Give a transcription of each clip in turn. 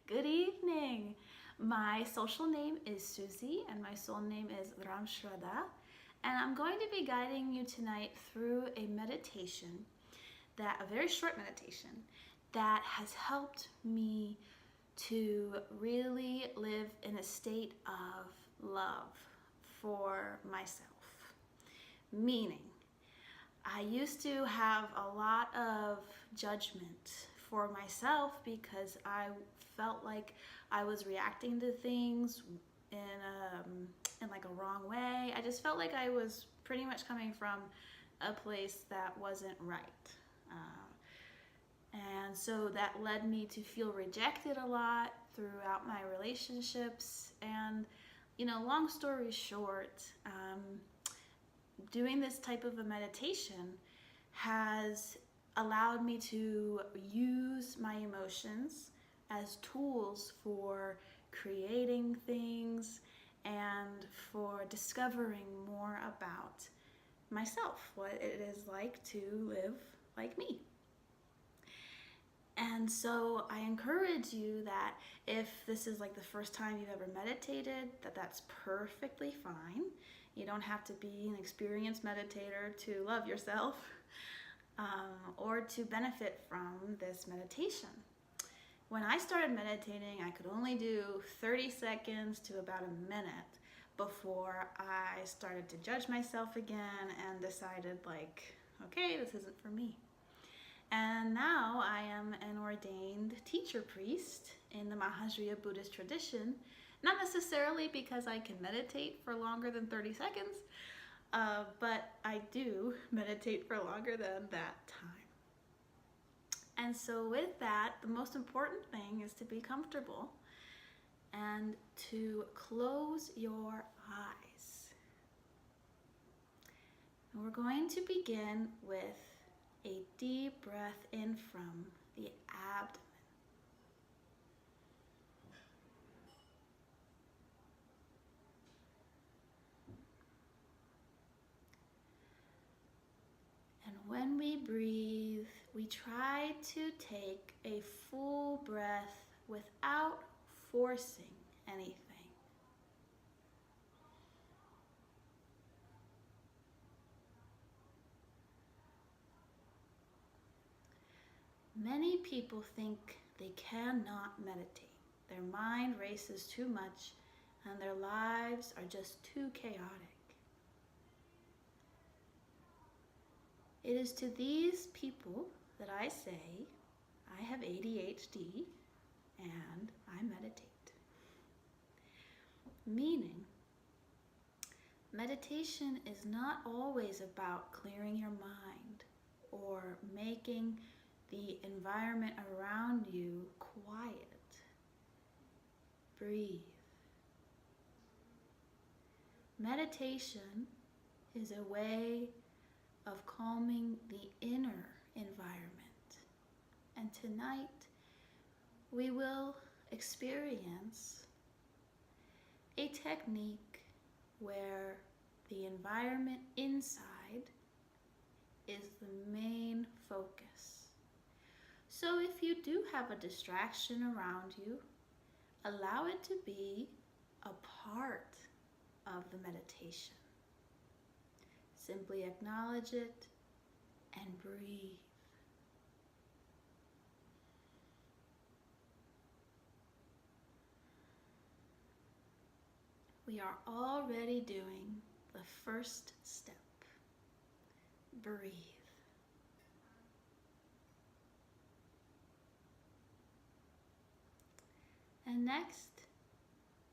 Good evening. My social name is Susie and my soul name is Ramshrada. And I'm going to be guiding you tonight through a meditation, a very short meditation, that has helped me to really live in a state of love for myself. Meaning, I used to have a lot of judgment for myself because I felt like I was reacting to things in like a wrong way. I just felt like I was pretty much coming from a place that wasn't right. And so that led me to feel rejected a lot throughout my relationships. And, long story short, doing this type of a meditation has allowed me to use my emotions as tools for creating things and for discovering more about myself, what it is like to live like me. And so I encourage you that if this is like the first time you've ever meditated, that's perfectly fine. You don't have to be an experienced meditator to love yourself or to benefit from this meditation. When I started meditating, I could only do 30 seconds to about a minute before I started to judge myself again and decided okay, this isn't for me. And now I am an ordained teacher priest in the Mahajyra Buddhist Tradition, not necessarily because I can meditate for longer than 30 seconds, but I do meditate for longer than that time. And so with that, the most important thing is to be comfortable and to close your eyes. And we're going to begin with a deep breath in from the abdomen. And when we breathe, we try to take a full breath without forcing anything. Many people think they cannot meditate. Their mind races too much and their lives are just too chaotic. It is to these people that I say, I have ADHD and I meditate. Meaning, meditation is not always about clearing your mind or making the environment around you quiet. Breathe. Meditation is a way of calming the inner environment. And tonight we will experience a technique where the environment inside is the main focus. So if you do have a distraction around you, allow it to be a part of the meditation. Simply acknowledge it and breathe. We are already doing the first step. Breathe. And next,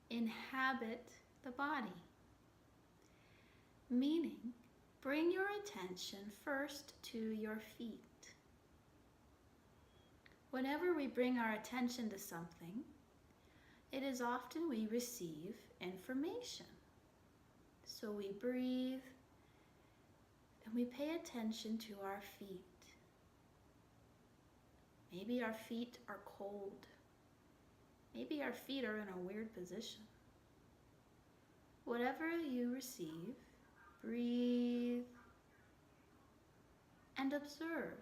inhabit the body. Meaning, bring your attention first to your feet. Whenever we bring our attention to something, it is often we receive information. So we breathe and we pay attention to our feet. Maybe our feet are cold. Maybe our feet are in a weird position. Whatever you receive, breathe and observe.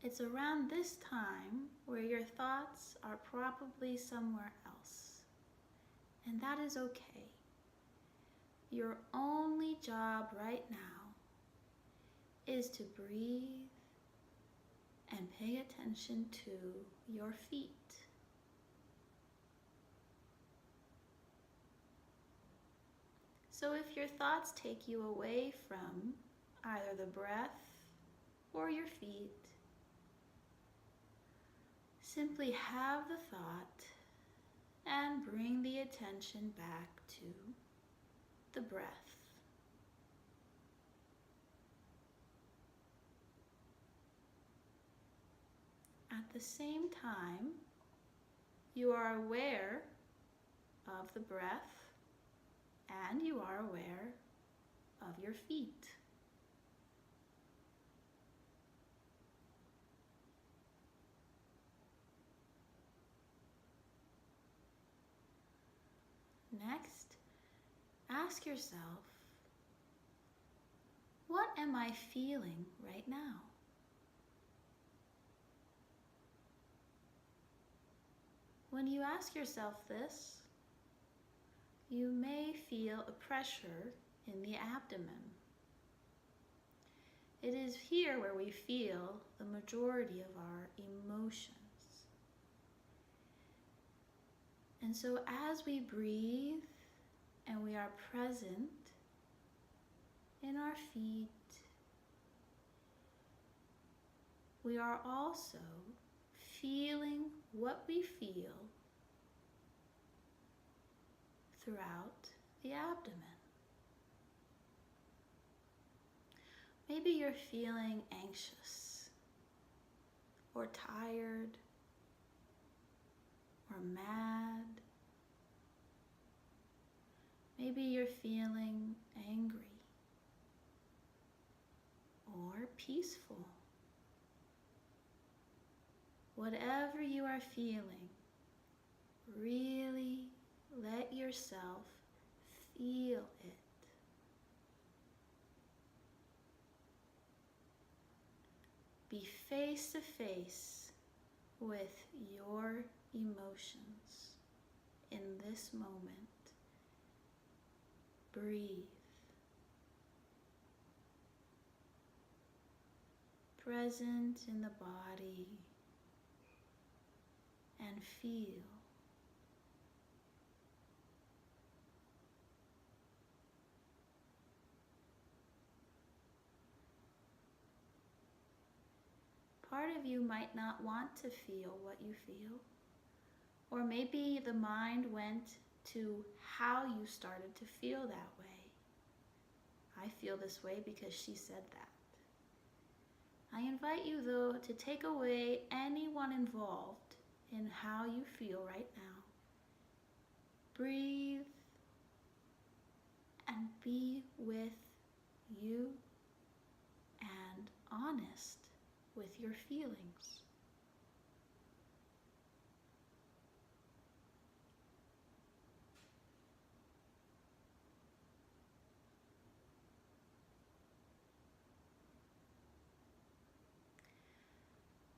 It's around this time where your thoughts are probably somewhere else. And that is okay. Your only job right now is to breathe and pay attention to your feet. So if your thoughts take you away from either the breath or your feet, simply have the thought and bring the attention back to the breath. At the same time, you are aware of the breath and you are aware of your feet. Next, ask yourself, what am I feeling right now? When you ask yourself this, you may feel a pressure in the abdomen. It is here where we feel the majority of our emotions. And so as we breathe and we are present in our feet, we are also feeling what we feel throughout the abdomen. Maybe you're feeling anxious or tired or mad. Maybe you're feeling angry or peaceful. Whatever you are feeling, really let yourself feel it. Be face to face with your emotions in this moment. Breathe. Present in the body and feel. Part of you might not want to feel what you feel, or maybe the mind went to how you started to feel that way. I feel this way because she said that. I invite you, though, to take away anyone involved in how you feel right now. Breathe and be with you and honest with your feelings.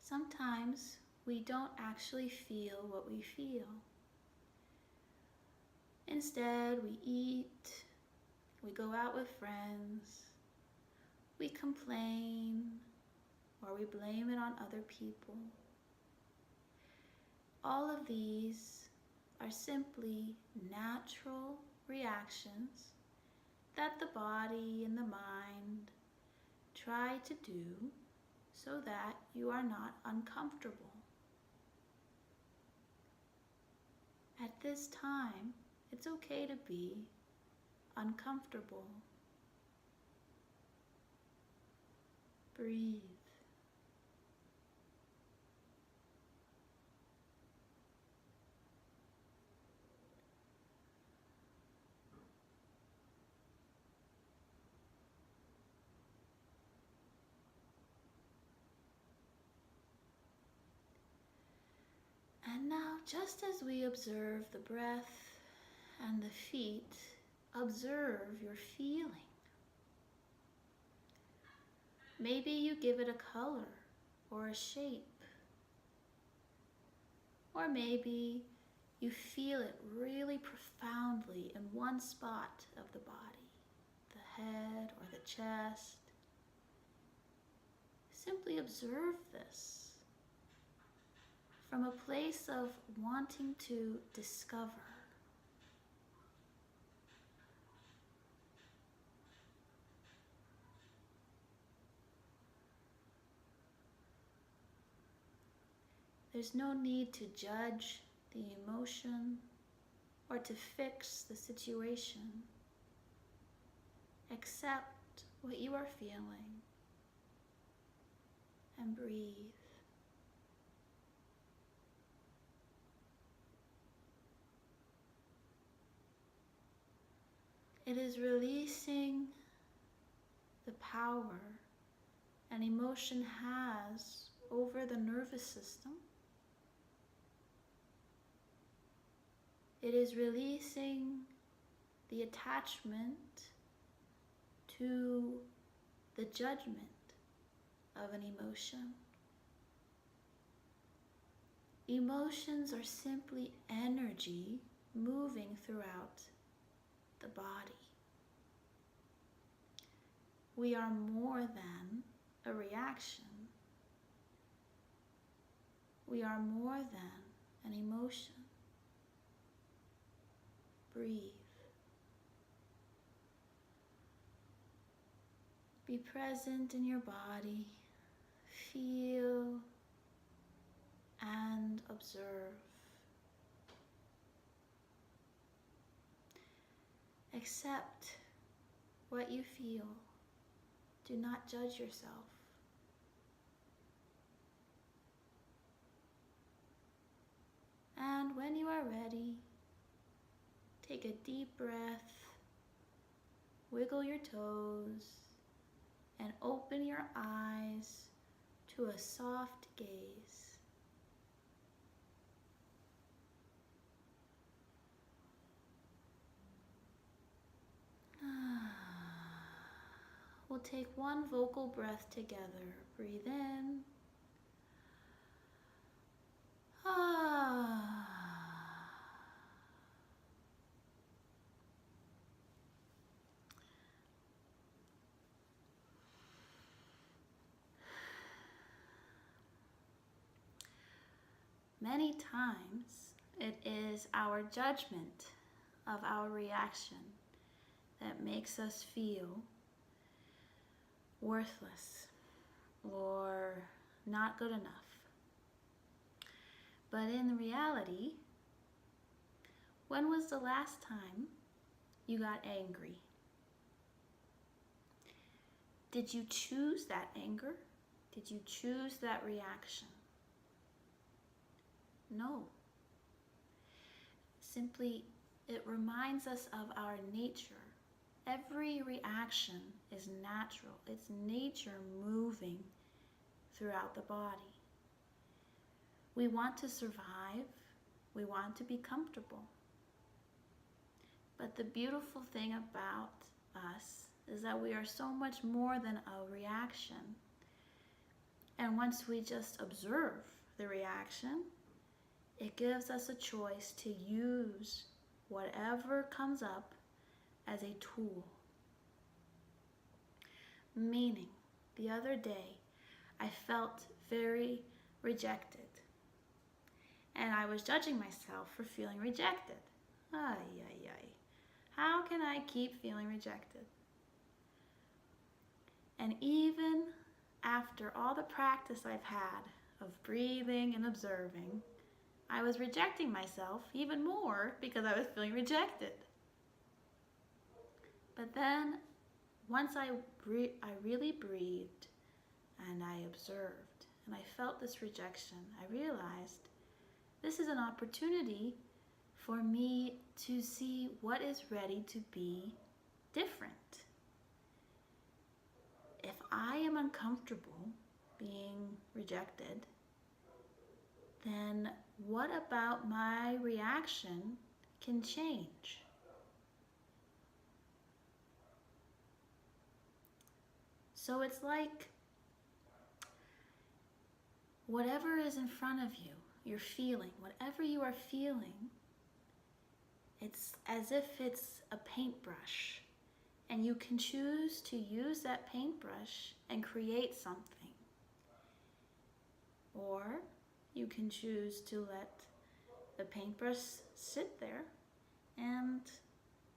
Sometimes we don't actually feel what we feel. Instead, we eat, we go out with friends, we complain, or we blame it on other people. All of these are simply natural reactions that the body and the mind try to do so that you are not uncomfortable. At this time, it's okay to be uncomfortable. Breathe. And now, just as we observe the breath and the feet, observe your feeling. Maybe you give it a color. or a shape. Or maybe you feel it really profoundly in one spot of the body, the head or the chest. Simply observe this from a place of wanting to discover. There's no need to judge the emotion or to fix the situation. Accept what you are feeling and breathe. It is releasing the power an emotion has over the nervous system. It is releasing the attachment to the judgment of an emotion. Emotions are simply energy moving throughout the body. We are more than a reaction. We are more than an emotion. Breathe. Be present in your body. Feel and observe. Accept what you feel. Do not judge yourself. And when you are ready, take a deep breath, wiggle your toes, and open your eyes to a soft gaze. We'll take one vocal breath together. Breathe in. Many times it is our judgment of our reaction that makes us feel worthless or not good enough. But in reality, when was the last time you got angry? Did you choose that anger? Did you choose that reaction? No. Simply, it reminds us of our nature. Every reaction is natural. It's nature moving throughout the body. We want to survive. We want to be comfortable. But the beautiful thing about us is that we are so much more than a reaction. And once we just observe the reaction, it gives us a choice to use whatever comes up as a tool. Meaning, the other day, I felt very rejected. And I was judging myself for feeling rejected. Ay, ay, ay. How can I keep feeling rejected? And even after all the practice I've had of breathing and observing, I was rejecting myself even more because I was feeling rejected. But then, once I really breathed and I observed and I felt this rejection, I realized this is an opportunity for me to see what is ready to be different. If I am uncomfortable being rejected, then what about my reaction can change? So it's like whatever is in front of you, you're feeling, whatever you are feeling, it's as if it's a paintbrush, and you can choose to use that paintbrush and create something. Or you can choose to let the paintbrush sit there and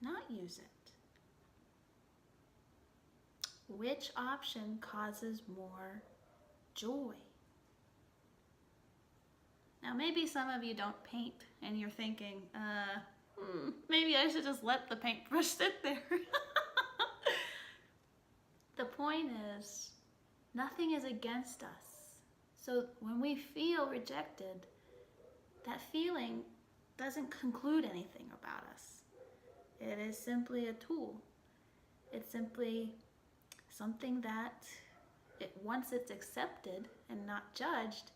not use it. Which option causes more joy? Now maybe some of you don't paint and you're thinking, maybe I should just let the paintbrush sit there. The point is, nothing is against us. So when we feel rejected, that feeling doesn't conclude anything about us. It is simply a tool. It's simply something that, once it's accepted and not judged,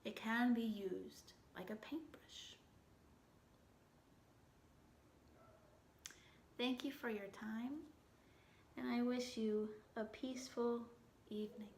it can be used like a paintbrush. Thank you for your time, and I wish you a peaceful evening.